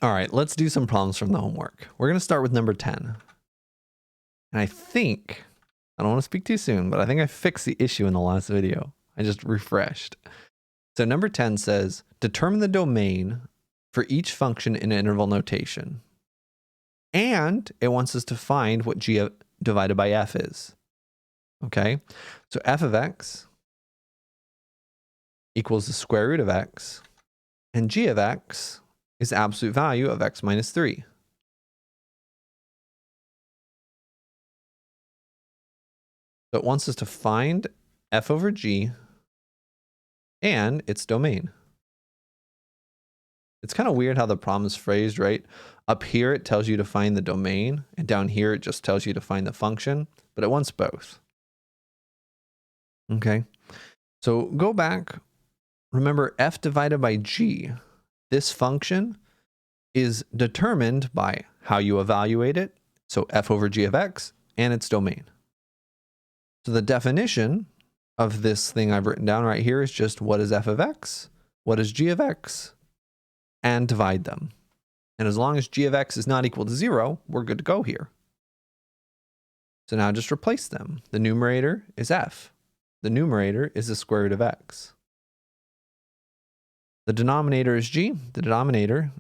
All right, let's do some problems from the homework. We're going to start with number 10. And I think, I don't want to speak too soon, but I think I fixed the issue in the last video. I just refreshed. So number 10 says, determine the domain for each function in interval notation. And it wants us to find what g divided by f is. Okay, so f of x equals the square root of x, and g of x is the absolute value of x minus 3. So it wants us to find f over g and its domain. It's kind of weird how the problem is phrased, right? Up here, it tells you to find the domain, and down here, it just tells you to find the function, but it wants both. Okay, so go back. Remember, f divided by g, this function is determined by how you evaluate it, so f over g of x, and its domain. So the definition of this thing I've written down right here is just what is f of x, what is g of x, and divide them. And as long as g of x is not equal to 0, we're good to go here. So now just replace them. The numerator is f. The numerator is the square root of x. The denominator is g. The denominator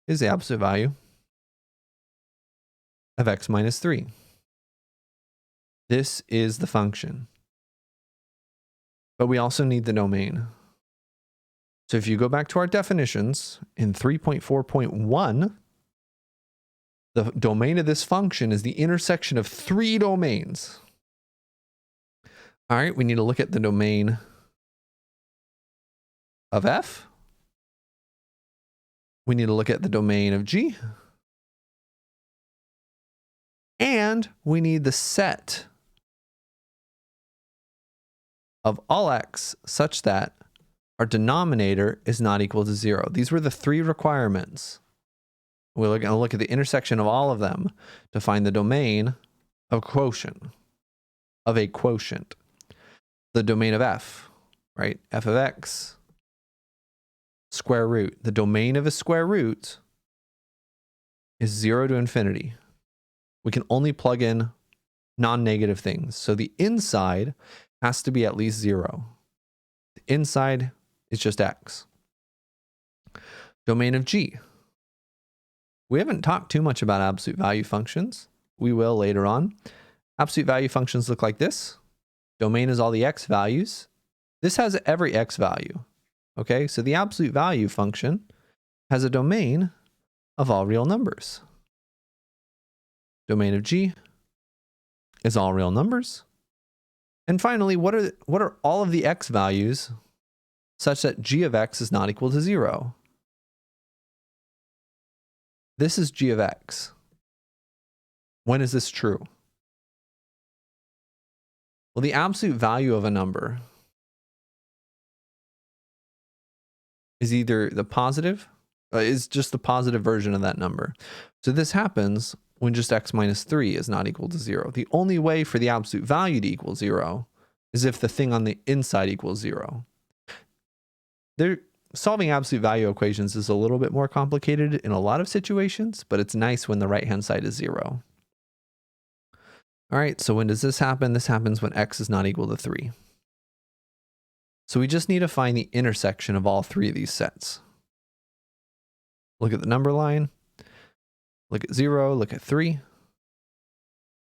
is the absolute value of x minus 3. This is the function. But we also need the domain. So if you go back to our definitions in 3.4.1, the domain of this function is the intersection of 3 domains. All right, we need to look at the domain of f. We need to look at the domain of g. And we need the set of all x such that our denominator is not equal to 0. These were the 3 requirements. We're going to look at the intersection of all of them to find the domain of quotient, of a quotient. The domain of f, right? F of x, square root. The domain of a square root is 0 to infinity. We can only plug in non-negative things. So the inside has to be at least 0. The inside is just x. Domain of g. We haven't talked too much about absolute value functions. We will later on. Absolute value functions look like this. Domain is all the x values. This has every x value. Okay, so the absolute value function has a domain of all real numbers. Domain of g is all real numbers. And finally, what are all of the x values such that g of x is not equal to 0? This is g of x. When is this true? Well, the absolute value of a number is either the positive, is just the positive version of that number. So this happens when just x minus 3 is not equal to 0. The only way for the absolute value to equal 0 is if the thing on the inside equals 0. Solving absolute value equations is a little bit more complicated in a lot of situations, but it's nice when the right-hand side is 0. All right, so when does this happen? This happens when x is not equal to 3. So we just need to find the intersection of all 3 of these sets. Look at the number line. Look at 0, look at 3.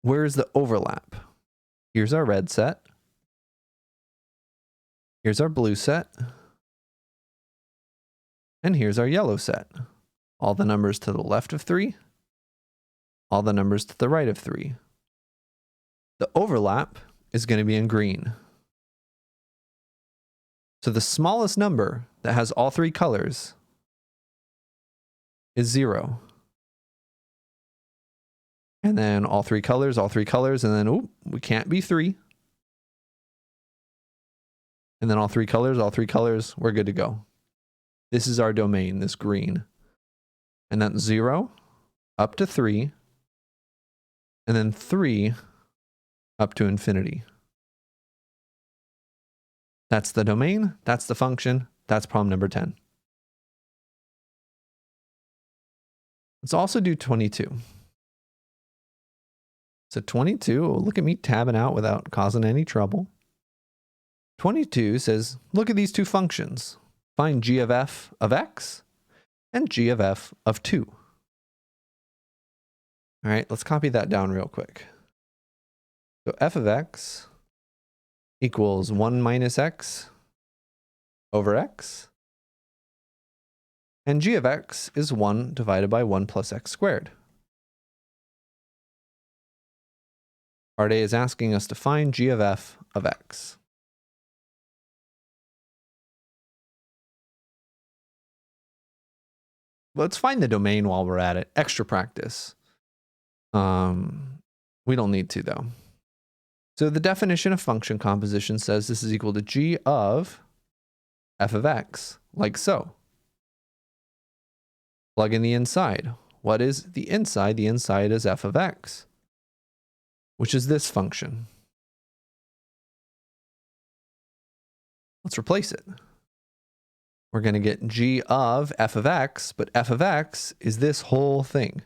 Where's the overlap? Here's our red set. Here's our blue set. And here's our yellow set. All the numbers to the left of 3. All the numbers to the right of 3. The overlap is going to be in green. So the smallest number that has all 3 colors is 0. And then all 3 colors, and then, we can't be 3. And then all 3 colors, we're good to go. This is our domain, this green. And that's 0 up to 3, and then 3 up to infinity. That's the domain, that's the function, that's problem number 10. Let's also do 22. So 22, look at me tabbing out without causing any trouble. 22 says, look at these two functions. Find g of f of x and g of f of 2. All right, let's copy that down real quick. So f of x equals 1 minus x over x. And g of x is 1 divided by 1 plus x squared. Part A is asking us to find g of f of x. Let's find the domain while we're at it. Extra practice. We don't need to, though. So the definition of function composition says this is equal to g of f of x, like so. Plug in the inside. What is the inside? The inside is f of x, which is this function. Let's replace it. We're going to get g of f of x, but f of x is this whole thing.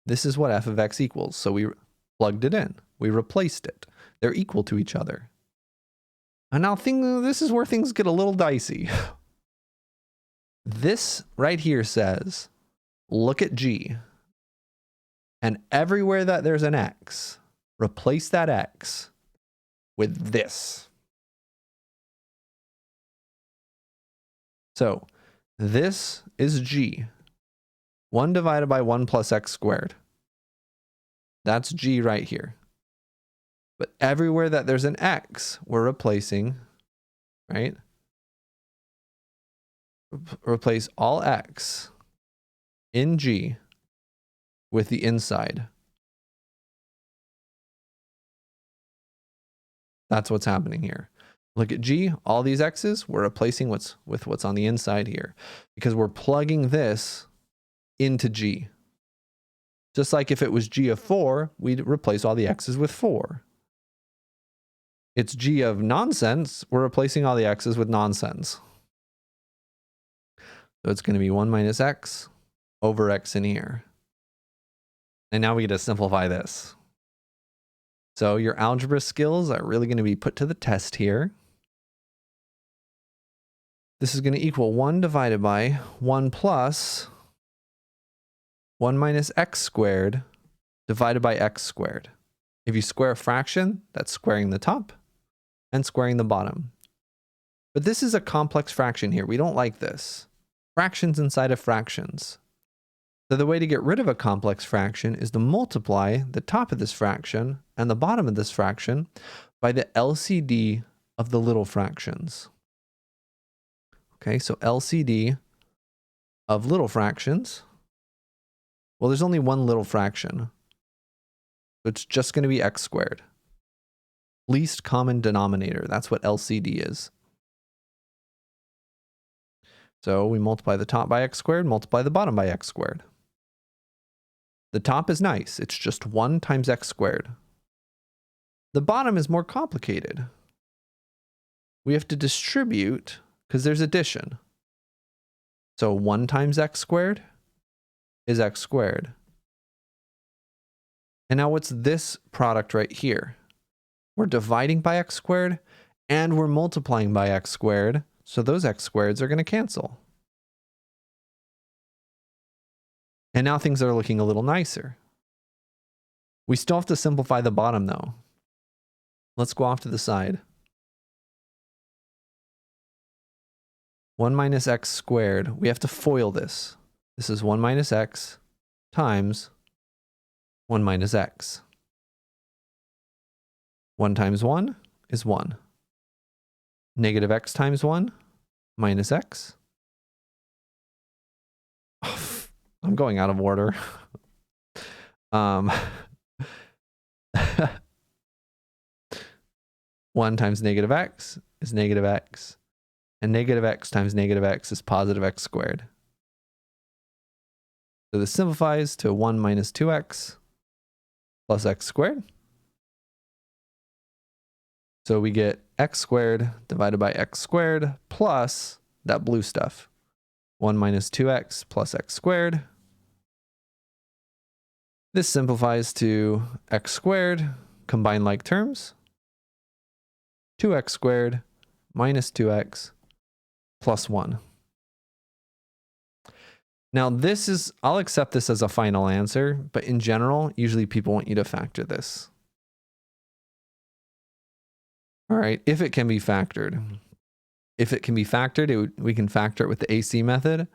This is what f of x equals. So we plugged it in. We replaced it. They're equal to each other. And now this is where things get a little dicey. This right here says, look at g. And everywhere that there's an x, replace that x with this. So this is g. 1 divided by 1 plus x squared. That's g right here. But everywhere that there's an x, we're replacing, right? Replace all x in g with the inside. That's what's happening here. Look at g, all these x's, we're replacing with what's on the inside here because we're plugging this into g. Just like if it was g of 4, we'd replace all the x's with 4. It's g of nonsense, we're replacing all the x's with nonsense. So it's going to be 1 minus x over x in here. And now we get to simplify this. So your algebra skills are really going to be put to the test here. This is going to equal 1 divided by 1 plus 1 minus x squared divided by x squared. If you square a fraction, that's squaring the top and squaring the bottom. But this is a complex fraction here. We don't like this. Fractions inside of fractions. So the way to get rid of a complex fraction is to multiply the top of this fraction and the bottom of this fraction by the LCD of the little fractions. Okay, so LCD of little fractions. Well, there's only one little fraction. So it's just going to be x squared. Least common denominator. That's what LCD is. So we multiply the top by x squared, multiply the bottom by x squared. The top is nice. It's just 1 times x squared. The bottom is more complicated. We have to distribute because there's addition. So 1 times x squared is x squared. And now what's this product right here? We're dividing by x squared and we're multiplying by x squared. So those x squareds are going to cancel. And now things are looking a little nicer. We still have to simplify the bottom though. Let's go off to the side. 1 minus x squared. We have to FOIL this. This is 1 minus x times 1 minus x. 1 times 1 is 1. Negative x times 1 minus x. I'm going out of order. 1 times negative x is negative x. And negative x times negative x is positive x squared. So this simplifies to 1 minus 2x plus x squared. So we get x squared divided by x squared plus that blue stuff. 1 minus 2x plus x squared This simplifies to x squared, combine like terms, 2x squared minus 2x plus 1. Now this is, I'll accept this as a final answer, but in general, usually people want you to factor this. All right, if it can be factored. If it can be factored, we can factor it with the AC method,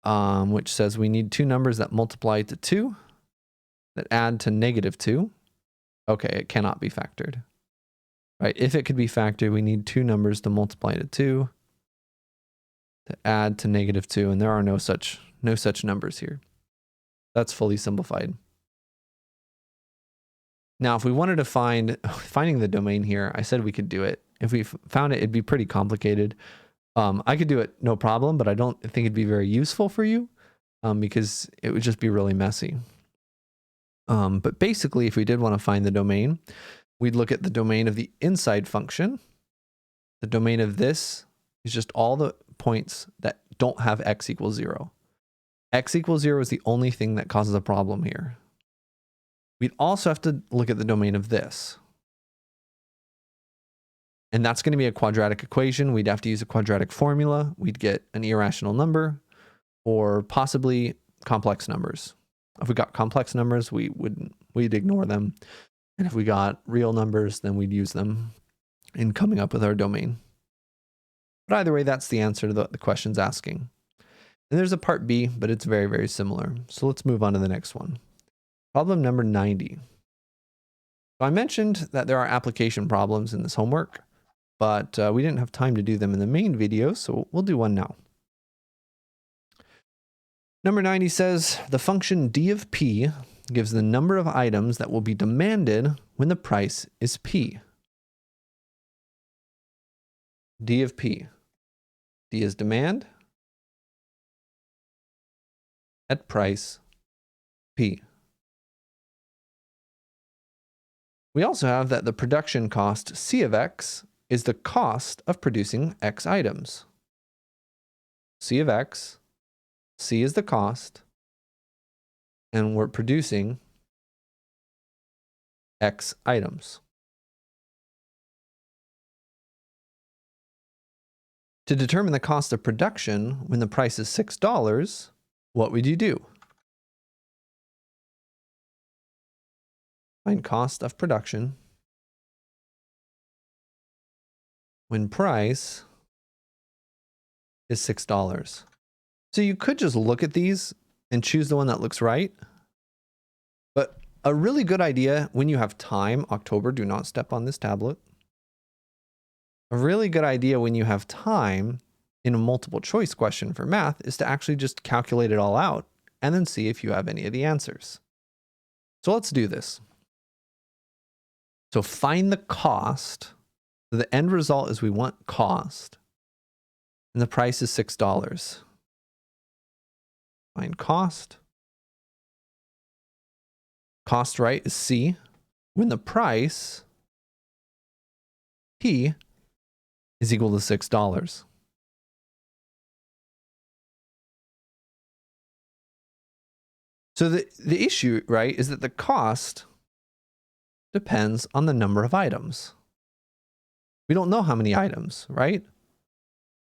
which says we need two numbers that multiply to 2, that add to negative 2. Okay, it cannot be factored. Right, if it could be factored, we need two numbers to multiply to 2, to add to negative 2, and there are no such numbers here. That's fully simplified. Now, if we wanted to finding the domain here, I said we could do it. If we found it, it'd be pretty complicated. I could do it no problem, but I don't think it'd be very useful for you because it would just be really messy. But basically, if we did want to find the domain, we'd look at the domain of the inside function. The domain of this is just all the points that don't have x equals 0. X equals 0 is the only thing that causes a problem here. We'd also have to look at the domain of this. And that's going to be a quadratic equation. We'd have to use a quadratic formula. We'd get an irrational number or possibly complex numbers. If we got complex numbers, we'd ignore them. And if we got real numbers, then we'd use them in coming up with our domain. But either way, that's the answer to the question's asking. And there's a part B, but it's very, very similar. So let's move on to the next one. Problem number 90. So I mentioned that there are application problems in this homework, but we didn't have time to do them in the main video, so we'll do one now. Number 90 says the function d of p gives the number of items that will be demanded when the price is p. D of p. D is demand at price p. We also have that the production cost C of x is the cost of producing x items. C of x, C is the cost, and we're producing x items. To determine the cost of production when the price is $6, what would you do? Find cost of production when price is $6. So you could just look at these and choose the one that looks right. But a really good idea when you have time, October, do not step on this tablet. A really good idea when you have time in a multiple choice question for math is to actually just calculate it all out and then see if you have any of the answers. So let's do this. So find the cost. So the end result is we want cost. And the price is $6. Find cost. Cost, right, is C. When the price, P, is equal to $6. So the issue, right, is that the cost depends on the number of items. We don't know how many items, right?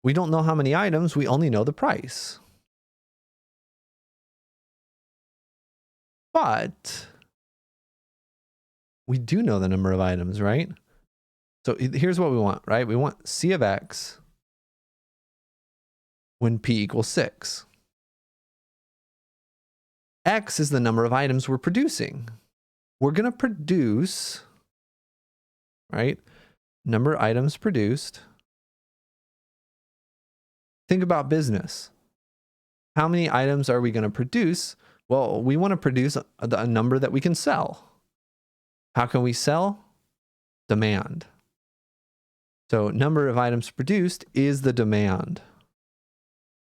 We don't know how many items, we only know the price. But we do know the number of items, right? So here's what we want, right? We want C of x when P equals 6. X is the number of items we're producing. We're going to produce, right? Number of items produced. Think about business. How many items are we going to produce? Well, we want to produce a number that we can sell. How can we sell? Demand. So number of items produced is the demand.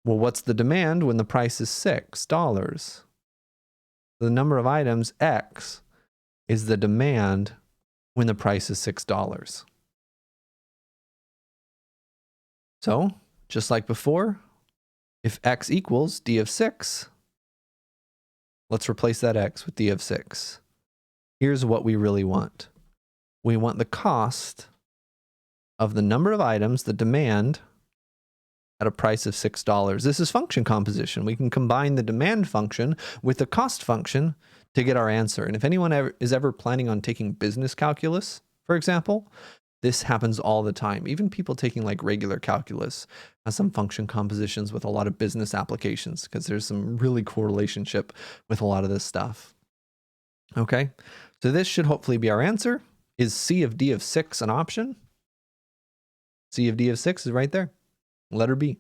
Well, what's the demand when the price is $6? The number of items, X, is the demand when the price is $6. So, just like before, if X equals D of 6, Let's replace that x with d of 6. Here's what we really want. We want the cost of the number of items, the demand, at a price of $6. This is function composition. We can combine the demand function with the cost function to get our answer. And if anyone is ever planning on taking business calculus, for example, this happens all the time. Even people taking like regular calculus has some function compositions with a lot of business applications because there's some really cool relationship with a lot of this stuff. Okay, so this should hopefully be our answer. Is C of D of 6 an option? C of D of 6 is right there. Letter B.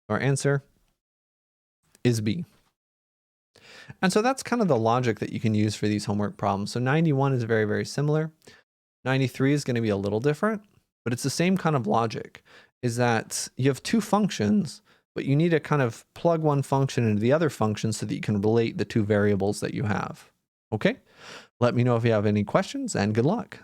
Our answer is B. And so that's kind of the logic that you can use for these homework problems. So 91 is very, very similar. 93 is going to be a little different, but it's the same kind of logic, is that you have two functions, but you need to kind of plug one function into the other function so that you can relate the two variables that you have. Okay? Let me know if you have any questions, and good luck.